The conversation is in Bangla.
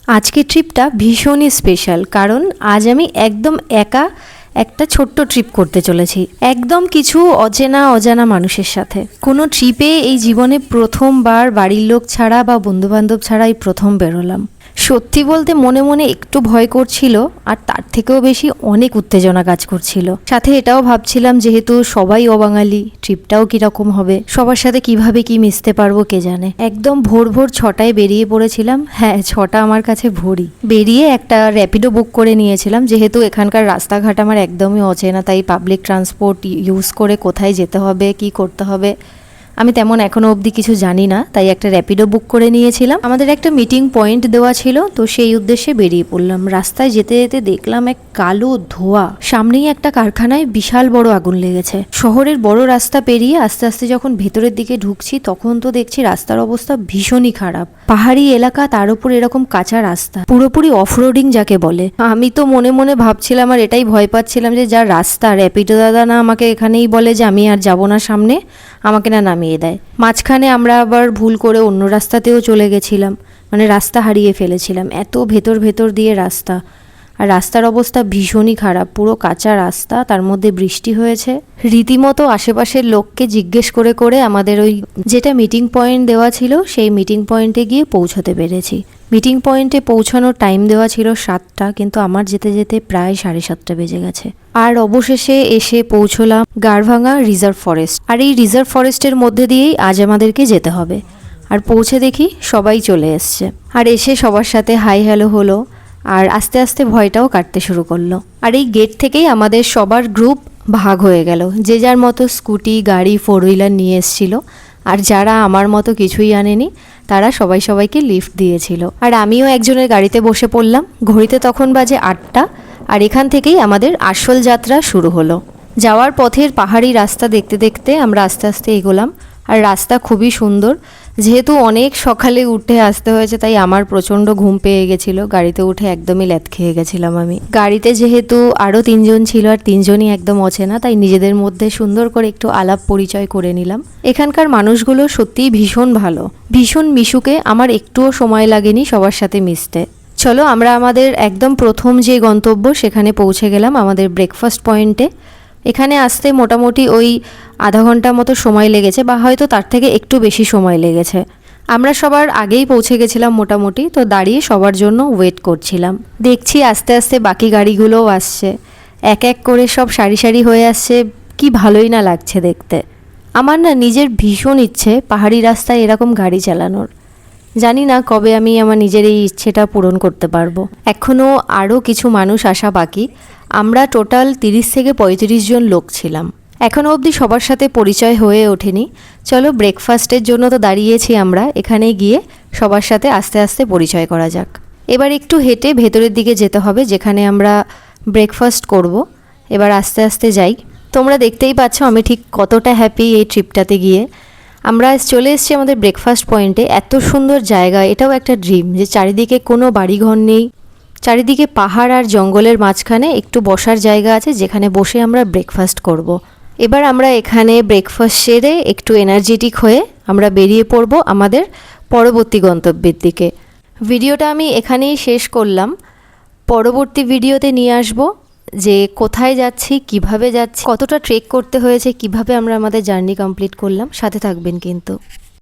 আজকের ট্রিপটা ভীষণই স্পেশাল, কারণ আজ আমি একদম একা একটা ছোট্ট ট্রিপ করতে চলেছি, একদম কিছু অজানা মানুষের সাথে। কোনো ট্রিপে এই জীবনে প্রথমবার বাড়ির লোক ছাড়া বা বন্ধুবান্ধব ছাড়া এই প্রথম বেরোলাম। সত্যি বলতে মনে মনে একটু ভয় করছিল, আর তার থেকেও বেশি অনেক উত্তেজনা কাজ করছিল। সাথে এটাও ভাবছিলাম, যেহেতু সবাই অবাঙালি, ট্রিপটাও কীরকম হবে, সবার সাথে কিভাবে কি মিশতে পারবো কে জানে। একদম ভোর 6টায় বেরিয়ে পড়েছিলাম। হ্যাঁ, 6টা আমার কাছে ভোরই। বেরিয়ে একটা র্যাপিডো বুক করে নিয়েছিলাম, যেহেতু এখানকার রাস্তাঘাট আমার একদমই অচেনা, তাই পাবলিক ট্রান্সপোর্ট ইউজ করে কোথায় যেতে হবে কি করতে হবে আমি তেমন এখনও অবধি কিছু জানি না, তাই একটা র্যাপিডো বুক করে নিয়েছিলাম। আমাদের একটা মিটিং পয়েন্ট দেওয়া ছিল, তো সেই উদ্দেশ্যে বেরিয়ে পড়লাম। রাস্তায় যেতে যেতে দেখলাম এক কালো ধোঁয়া, সামনেই একটা কারখানায় বিশাল বড় আগুন লেগেছে। শহরের বড় রাস্তা পেরিয়ে আস্তে আস্তে যখন ভেতরের দিকে ঢুকছি, তখন তো দেখছি রাস্তার অবস্থা ভীষণই খারাপ। পাহাড়ি এলাকা, তার উপর এরকম কাঁচা রাস্তা, পুরোপুরি অফরোডিং যাকে বলে। আমি তো মনে মনে ভাবছিলাম আর এটাই ভয় পাচ্ছিলাম যে যা রাস্তা, র্যাপিডো দাদা না আমাকে এখানেই বলে যে আমি আর যাবো না সামনে, আমাকে না নামিয়ে দেয়। মাঝখানে আমরা আবার ভুল করে অন্য রাস্তাতেও চলে গেছিলাম, মানে রাস্তা হারিয়ে ফেলেছিলাম। এত ভেতর দিয়ে রাস্তা, আর রাস্তার অবস্থা ভীষণই খারাপ, পুরো কাঁচা রাস্তা, তার মধ্যে বৃষ্টি হয়েছে। রীতিমতো আশেপাশের লোককে জিজ্ঞেস করে করে আমাদের ওই যেটা মিটিং পয়েন্ট দেওয়া ছিল সেই মিটিং পয়েন্টে গিয়ে পৌঁছতে পেরেছি। মিটিং পয়েন্টে পৌঁছানোর টাইম দেওয়া ছিল 7টা, কিন্তু আমার যেতে যেতে প্রায় 7:30 বেজে গেছে। আর অবশেষে এসে পৌঁছলাম গাড়ভাঙা রিজার্ভ ফরেস্ট। আর এই রিজার্ভ ফরেস্টের মধ্যে দিয়েই আজ আমাদেরকে যেতে হবে। আর পৌঁছে দেখি সবাই চলে এসছে, আর এসে সবার সাথে হাই হ্যালো হলো, আর আস্তে আস্তে ভয়টাও কাটতে শুরু করলো। আর এই গেট থেকেই আমাদের সবার গ্রুপ ভাগ হয়ে গেল, যে যার মতো স্কুটি, গাড়ি, 4 হুইলার নিয়ে এসছিল। আর যারা আমার মতো কিছুই আনেনি, তারা সবাইকে লিফট দিয়েছিল। আর আমিও একজনের গাড়িতে বসে পড়লাম। ঘড়িতে তখন বাজে 8টা, আর এখান থেকেই আমাদের আসল যাত্রা শুরু হলো। যাওয়ার পথের পাহাড়ি রাস্তা দেখতে দেখতে আমরা আস্তে আস্তে এগোলাম। আর রাস্তা খুবই সুন্দর, যেহেতু অনেক সকালে উঠে আসতে হয়েছে, তাই আমার প্রচণ্ড ঘুম পেয়ে গেছিলো। গাড়িতে উঠে একদমই ল্যাদ খেয়ে গেছিলাম আমি। গাড়িতে যেহেতু আরও 3জন ছিল, আর 3জনই একদম অচেনা, তাই নিজেদের মধ্যে সুন্দর করে একটু আলাপ পরিচয় করে নিলাম। এখানকার মানুষগুলো সত্যিই ভীষণ ভালো, ভীষণ মিশুকে। আমার একটুও সময় লাগেনি সবার সাথে মিশতে। চলো আমরা আমাদের একদম প্রথম যে গন্তব্য সেখানে পৌঁছে গেলাম, আমাদের ব্রেকফাস্ট পয়েন্টে। এখানে আসতে মোটামুটি ওই আধা ঘন্টা মতো সময় লেগেছে, বা হয়তো তার থেকে একটু বেশি সময় লেগেছে। আমরা সবার আগেই পৌঁছে গেছিলাম মোটামুটি, তো দাঁড়িয়ে সবার জন্য ওয়েট করছিলাম। দেখছি আস্তে আস্তে বাকি গাড়িগুলোও আসছে, এক এক করে সব সারি সারি হয়ে আসছে। কি ভালোই না লাগছে দেখতে। আমার না নিজের ভীষণ ইচ্ছে পাহাড়ি রাস্তায় এরকম গাড়ি চালানোর। জানি না কবে আমি আমার নিজের এই ইচ্ছেটা পূরণ করতে পারবো। এখনও আরও কিছু মানুষ আসা বাকি। আমরা টোটাল 30 থেকে 35 জন লোক ছিলাম। এখনও অবধি সবার সাথে পরিচয় হয়ে ওঠেনি। চলো ব্রেকফাস্টের জন্য তো দাঁড়িয়েছি আমরা, এখানে গিয়ে সবার সাথে আস্তে আস্তে পরিচয় করা যাক। এবার একটু হেঁটে ভেতরের দিকে যেতে হবে, যেখানে আমরা ব্রেকফাস্ট করব। এবার আস্তে আস্তে যাই। তোমরা দেখতেই পাচ্ছ আমি ঠিক কতটা হ্যাপি এই ট্রিপটাতে গিয়ে। আমরা চলে এসেছি আমাদের ব্রেকফাস্ট পয়েন্টে। এত সুন্দর জায়গা, এটাও একটা ড্রিম, যে চারিদিকে কোনো বাড়িঘর নেই, চারিদিকে পাহাড় আর জঙ্গলের মাঝখানে একটু বসার জায়গা আছে, যেখানে বসে আমরা ব্রেকফাস্ট করব। এবার আমরা এখানে ব্রেকফাস্ট সেরে একটু এনার্জেটিক হয়ে আমরা বেরিয়ে পড়ব আমাদের পরবর্তী গন্তব্যের দিকে। ভিডিওটা আমি এখানেই শেষ করলাম। পরবর্তী ভিডিওতে নিয়ে আসব যে কোথায় যাচ্ছি, কিভাবে যাচ্ছি, কতটা ট্রেক করতে হয়েছে, কিভাবে আমরা আমাদের জার্নি কমপ্লিট করলাম। সাথে থাকবেন কিন্তু।